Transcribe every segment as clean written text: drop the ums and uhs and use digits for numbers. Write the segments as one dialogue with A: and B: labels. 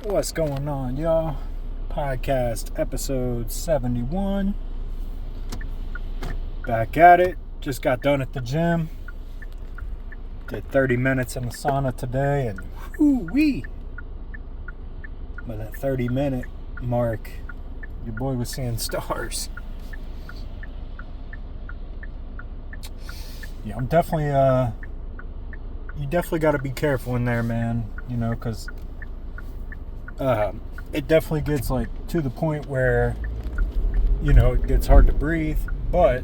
A: What's going on, y'all? Podcast episode 71. Back at it. Just got done at the gym. Did 30 minutes in the sauna today, and whoo-wee! By that 30-minute mark, your boy was seeing stars. Yeah, I'm definitely, you definitely got to be careful in there, man. You know, because it definitely gets to the point where, it gets hard to breathe, but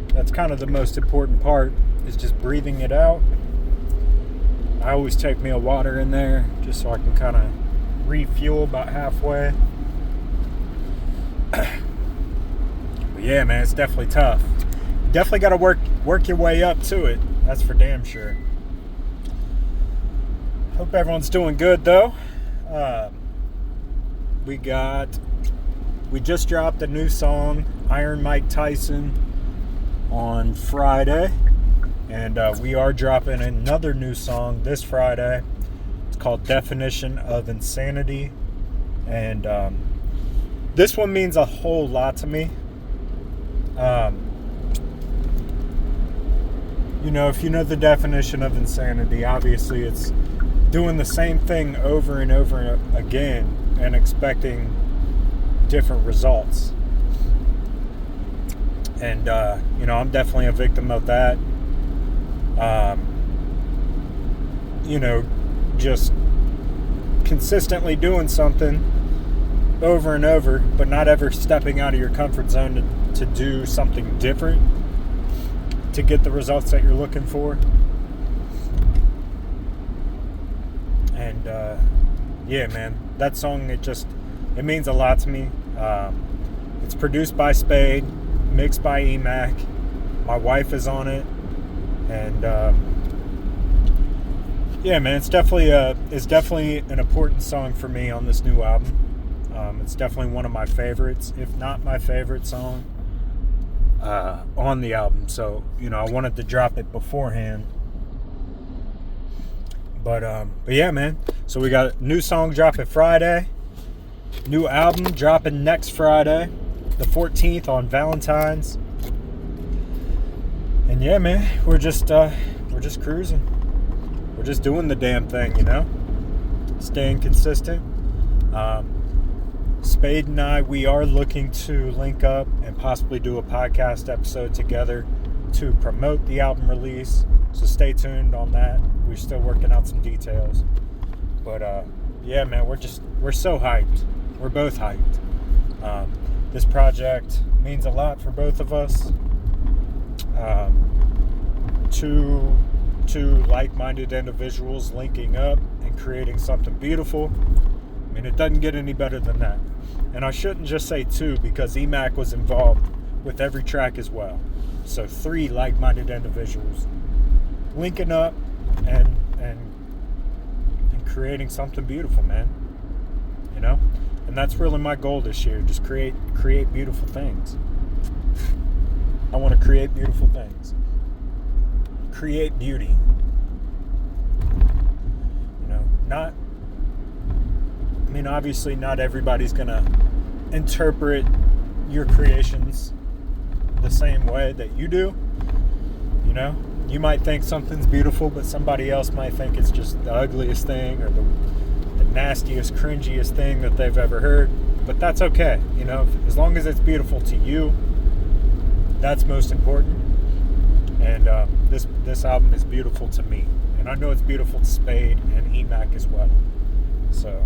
A: that's kind of the most important part, is just breathing it out. I always take me a water in there just so I can kind of refuel about halfway. But yeah, man, it's definitely tough. You definitely got to work your way up to it. That's for damn sure. Hope everyone's doing good though. We just dropped a new song, Iron Mike Tyson, on Friday, and we are dropping another new song this Friday. It's called Definition of Insanity, and this one means a whole lot to me. If you know the definition of insanity, obviously it's doing the same thing over and over again and expecting different results. And I'm definitely a victim of that. Just consistently doing something over and over, but not ever stepping out of your comfort zone to do something different to get the results that you're looking for. And yeah, man, that song, it means a lot to me. It's produced by Spade, mixed by EMAC. My wife is on it, and yeah, man, it's definitely an important song for me on this new album. It's definitely one of my favorites, if not my favorite song on the album. So I wanted to drop it beforehand. But yeah, man. So we got a new song dropping Friday. New album dropping next Friday, the 14th, on Valentine's. And yeah, man, we're just cruising. We're just doing the damn thing, staying consistent. Spade and I, we are looking to link up and possibly do a podcast episode together to promote the album release. So stay tuned on that. We're still working out some details. But yeah, man, we're so hyped. We're both hyped. This project means a lot for both of us. Two like-minded individuals linking up and creating something beautiful. I mean, it doesn't get any better than that. And I shouldn't just say two, because EMAC was involved with every track as well. So 3 like-minded individuals linking up and creating something beautiful, man. And that's really my goal this year. Just create beautiful things. I want to create beautiful things. Create beauty. Obviously not everybody's gonna interpret your creations the same way that you do. You might think something's beautiful, but somebody else might think it's just the ugliest thing or the nastiest, cringiest thing that they've ever heard. But that's okay. As long as it's beautiful to you, that's most important. And this album is beautiful to me, and I know it's beautiful to Spade and EMAC as well. So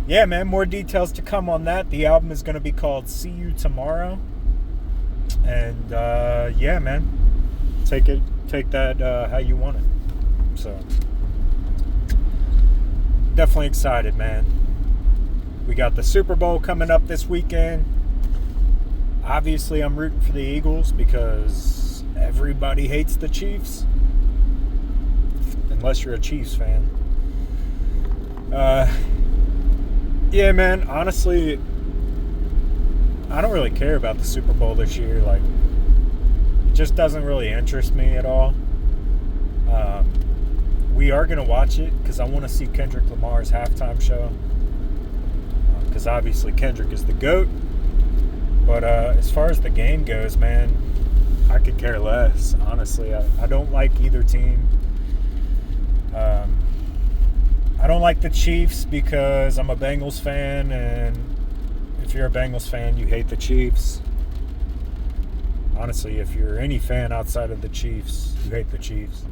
A: yeah, man, more details to come on that. The album is going to be called See You Tomorrow. And yeah, man, take that how you want it. So definitely excited, man. We got the Super Bowl coming up this weekend. Obviously, I'm rooting for the Eagles because everybody hates the Chiefs, unless you're a Chiefs fan. Yeah, man, honestly, I don't really care about the Super Bowl this year. It just doesn't really interest me at all. we are going to watch it because I want to see Kendrick Lamar's halftime show. Because obviously Kendrick is the GOAT. But as far as the game goes, man, I could care less, honestly. I don't like either team. I don't like the Chiefs because I'm a Bengals fan, and if you're a Bengals fan, you hate the Chiefs. Honestly, if you're any fan outside of the Chiefs, you hate the Chiefs.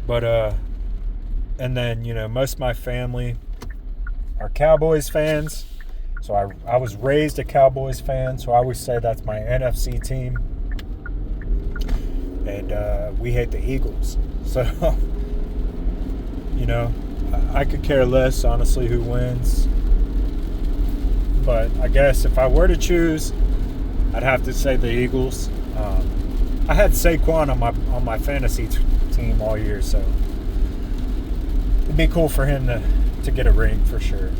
A: But, and then, you know, most of my family are Cowboys fans. So I was raised a Cowboys fan, so I always say that's my NFC team. And we hate the Eagles. So, you know, I could care less, honestly, who wins. But I guess if I were to choose, I'd have to say the Eagles. I had Saquon on my fantasy team all year, so it'd be cool for him to get a ring for sure.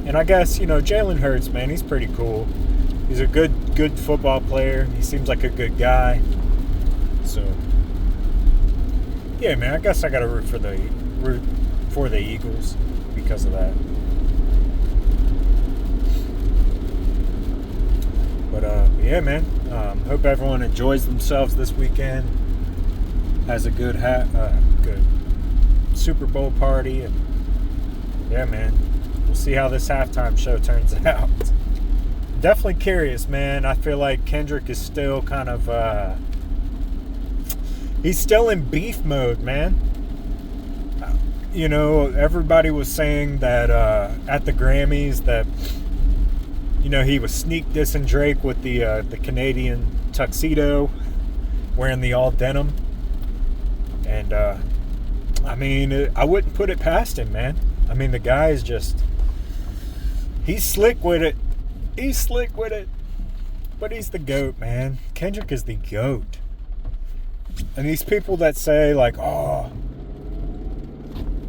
A: And I guess, you know, Jalen Hurts, man, he's pretty cool. He's a good football player. He seems like a good guy. So, yeah, man, I guess I got to root for the Eagles because of that. But yeah, man. Hope everyone enjoys themselves this weekend. Has a good good Super Bowl party, and yeah, man. We'll see how this halftime show turns out. Definitely curious, man. I feel like Kendrick is still kind of he's still in beef mode, man. You know, everybody was saying that at the Grammys that, you know, he was sneak dissing Drake with the Canadian tuxedo, wearing the all denim. And I mean, I wouldn't put it past him, man. I mean, the guy is just, he's slick with it. He's slick with it. But he's the GOAT, man. Kendrick is the GOAT. And these people that say, like, oh,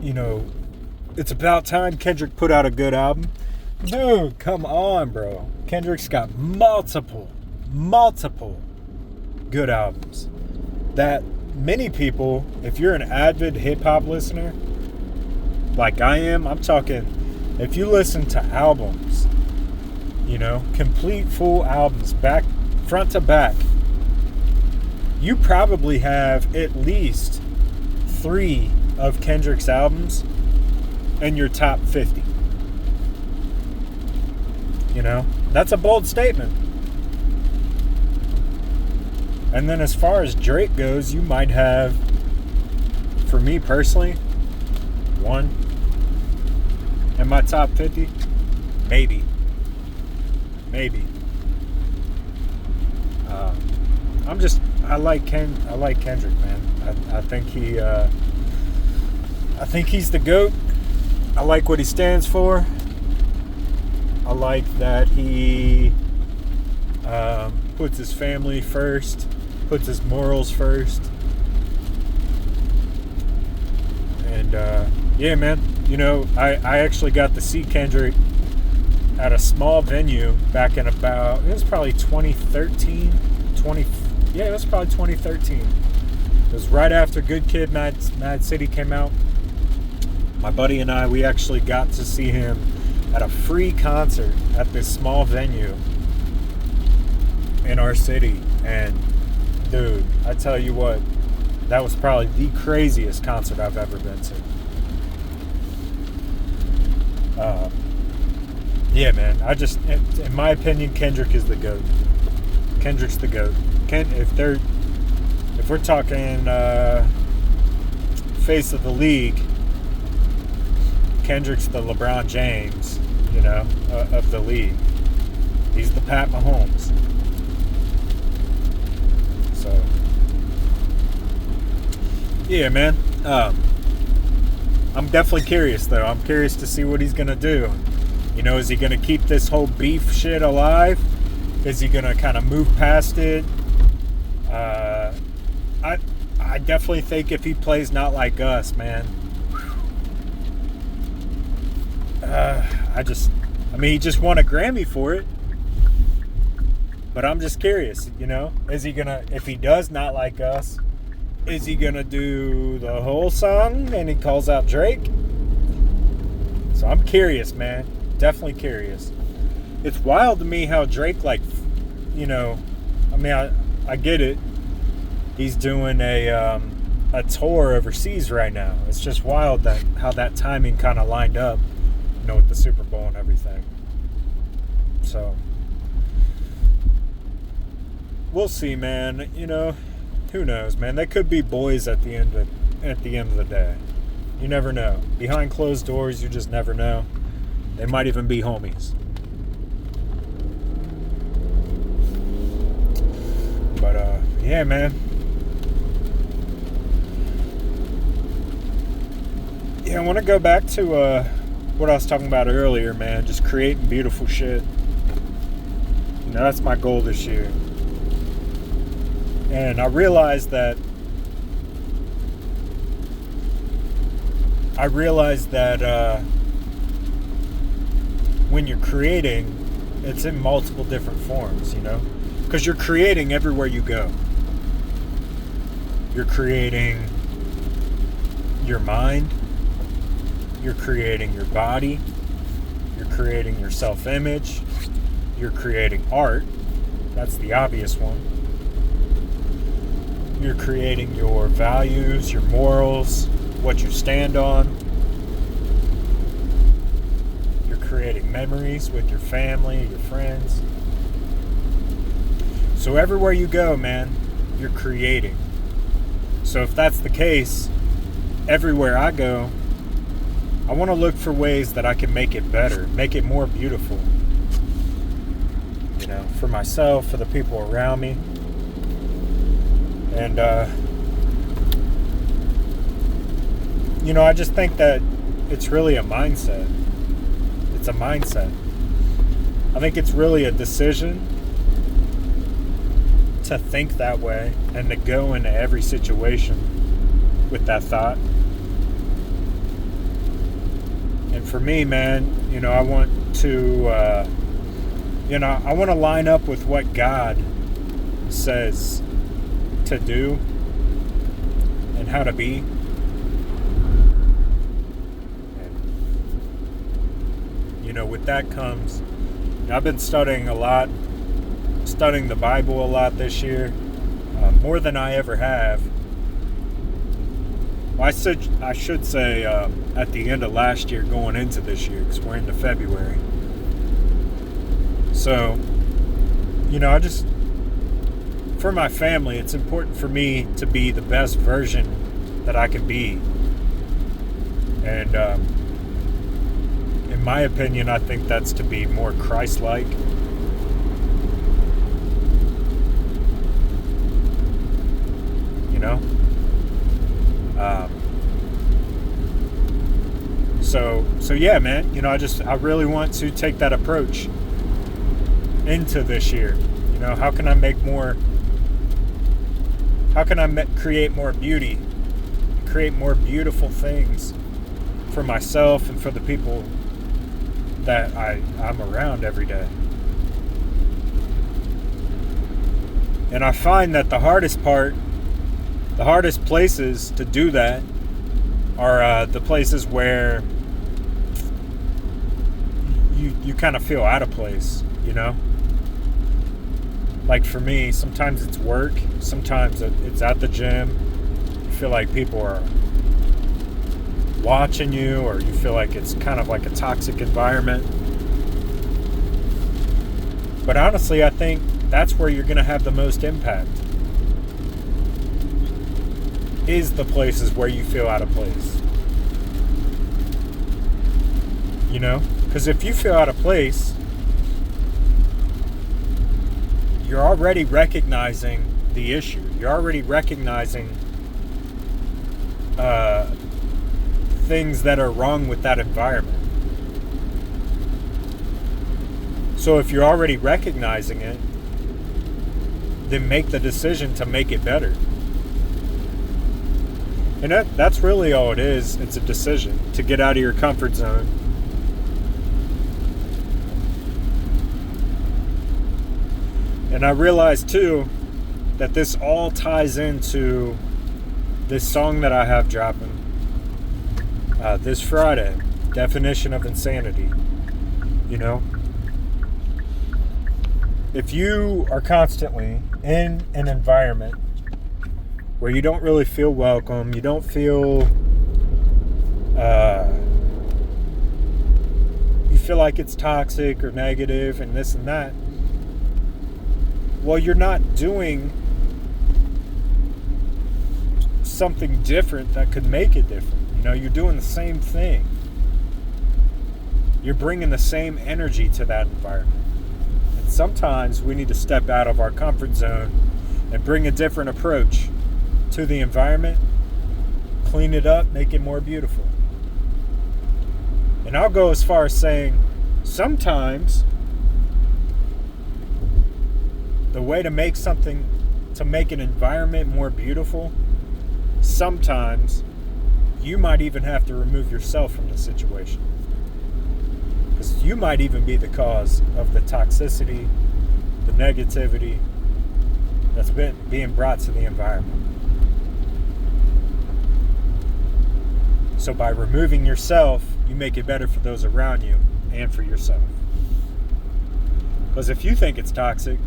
A: you know, it's about time Kendrick put out a good album. Dude, come on, bro. Kendrick's got multiple good albums that many people, if you're an avid hip-hop listener, like I am, I'm talking, if you listen to albums, you know, complete full albums, back, front to back, you probably have at least 3 of Kendrick's albums in your top 50. You know, that's a bold statement. And then as far as Drake goes, you might have, for me personally, 1 in my top 50. Maybe. I like Kendrick, man. I think he's the GOAT. I like what he stands for. I like that he puts his family first, puts his morals first. And yeah, man, you know, I actually got to see Kendrick at a small venue back in about, it was probably 2013. It was probably 2013. It was right after Good Kid, Mad City came out. My buddy and I, we actually got to see him at a free concert at this small venue in our city. And dude, I tell you what, that was probably the craziest concert I've ever been to. Yeah, man, in my opinion, Kendrick is the GOAT. Kendrick's the GOAT. If we're talking face of the league, Kendrick's the LeBron James, you know, of the league. He's the Pat Mahomes. So, yeah, man. I'm definitely curious, though. I'm curious to see what he's going to do. You know, is he going to keep this whole beef shit alive? Is he going to kind of move past it? I definitely think if he plays Not Like Us, man. He just won a Grammy for it. But I'm just curious, you know, is he gonna, if he does Not Like Us, Is he gonna do the whole song and he calls out Drake? So I'm curious, man. Definitely curious. It's wild to me how Drake, like, you know, I mean, I get it. He's doing a tour overseas right now. It's just wild that how that timing kind of lined up, you know, with the Super Bowl and everything. So we'll see, man. You know, who knows, man? They could be boys at the end of the day. You never know. Behind closed doors, you just never know. They might even be homies. But yeah, man. Yeah, I want to go back to what I was talking about earlier, man. Just creating beautiful shit. You know, that's my goal this year. And I realized that when you're creating, it's in multiple different forms, you know? Because you're creating everywhere you go. You're creating your mind. You're creating your body. You're creating your self-image. You're creating art. That's the obvious one. You're creating your values, your morals, what you stand on. You're creating memories with your family, your friends. So everywhere you go, man, you're creating. So if that's the case, everywhere I go, I want to look for ways that I can make it better, make it more beautiful. You know, for myself, for the people around me. And, you know, I just think that it's really a mindset. It's a mindset. I think it's really a decision to think that way and to go into every situation with that thought. And for me, man, you know, I want to, I want to line up with what God says to do and how to be. And, you know, with that comes, I've been studying a lot, studying the Bible a lot this year, more than I ever have. Well, I should say at the end of last year going into this year, because we're into February. So, you know, for my family, it's important for me to be the best version that I can be. And in my opinion, I think that's to be more Christ-like. You know? So yeah, man, you know, I really want to take that approach into this year. You know, how can I create more beauty, create more beautiful things for myself and for the people that I'm around every day. And I find that the hardest places to do that are the places where you kind of feel out of place, you know? Like for me, sometimes it's work, sometimes it's at the gym. You feel like people are watching you, or you feel like it's kind of like a toxic environment. But honestly, I think that's where you're going to have the most impact. Is the places where you feel out of place. You know? Because if you feel out of place, you're already recognizing the issue. You're already recognizing things that are wrong with that environment. So if you're already recognizing it, then make the decision to make it better. And that's really all it is. It's a decision to get out of your comfort zone. And I realize too that this all ties into this song that I have dropping this Friday, Definition of Insanity. You know, if you are constantly in an environment where you don't really feel welcome, you don't feel, you feel like it's toxic or negative and this and that, well, you're not doing something different that could make it different. You know, you're doing the same thing. You're bringing the same energy to that environment. And sometimes we need to step out of our comfort zone and bring a different approach to the environment, clean it up, make it more beautiful. And I'll go as far as saying sometimes the way to make something, to make an environment more beautiful, sometimes you might even have to remove yourself from the situation. Because you might even be the cause of the toxicity, the negativity that's being brought to the environment. So by removing yourself, you make it better for those around you and for yourself. Because if you think it's toxic,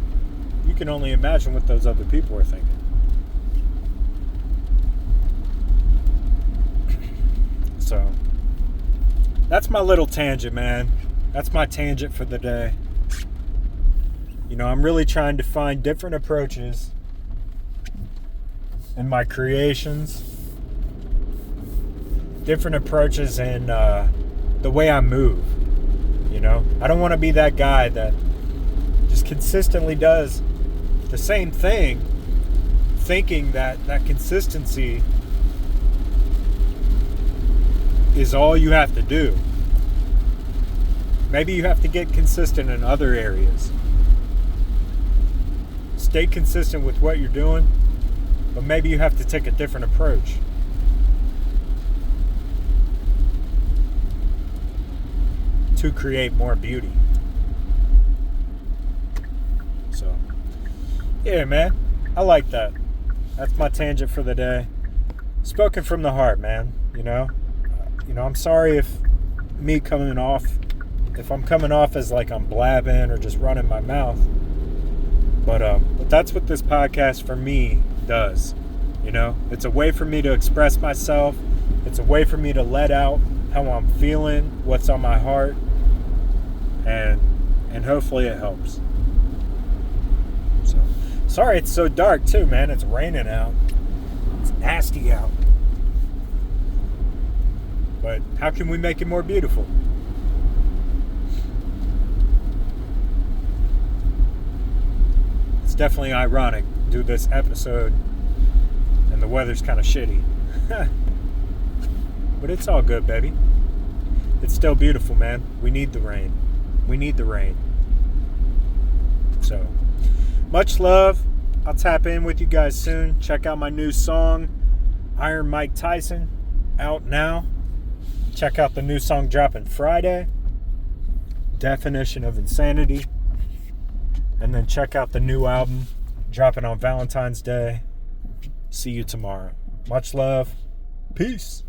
A: you can only imagine what those other people are thinking. So, that's my little tangent, man. That's my tangent for the day. You know, I'm really trying to find different approaches in my creations, different approaches in the way I move. You know, I don't want to be that guy that just consistently does the same thing, thinking that that consistency is all you have to do. Maybe you have to get consistent in other areas. Stay consistent with what you're doing, but maybe you have to take a different approach. To create more beauty. So, yeah, man. I like that. That's my tangent for the day. Spoken from the heart, man. You know, I'm sorry if I'm coming off as like I'm blabbing or just running my mouth. But that's what this podcast for me does. You know, it's a way for me to express myself. It's a way for me to let out how I'm feeling, what's on my heart, and hopefully it helps. So, sorry it's so dark too, man. It's raining out. It's nasty out. But how can we make it more beautiful? It's definitely ironic to do this episode and the weather's kind of shitty. But it's all good, baby. It's still beautiful, man. We need the rain. We need the rain. So, much love. I'll tap in with you guys soon. Check out my new song, Iron Mike Tyson, out now. Check out the new song dropping Friday, Definition of Insanity. And then check out the new album dropping on Valentine's Day. See you tomorrow. Much love. Peace.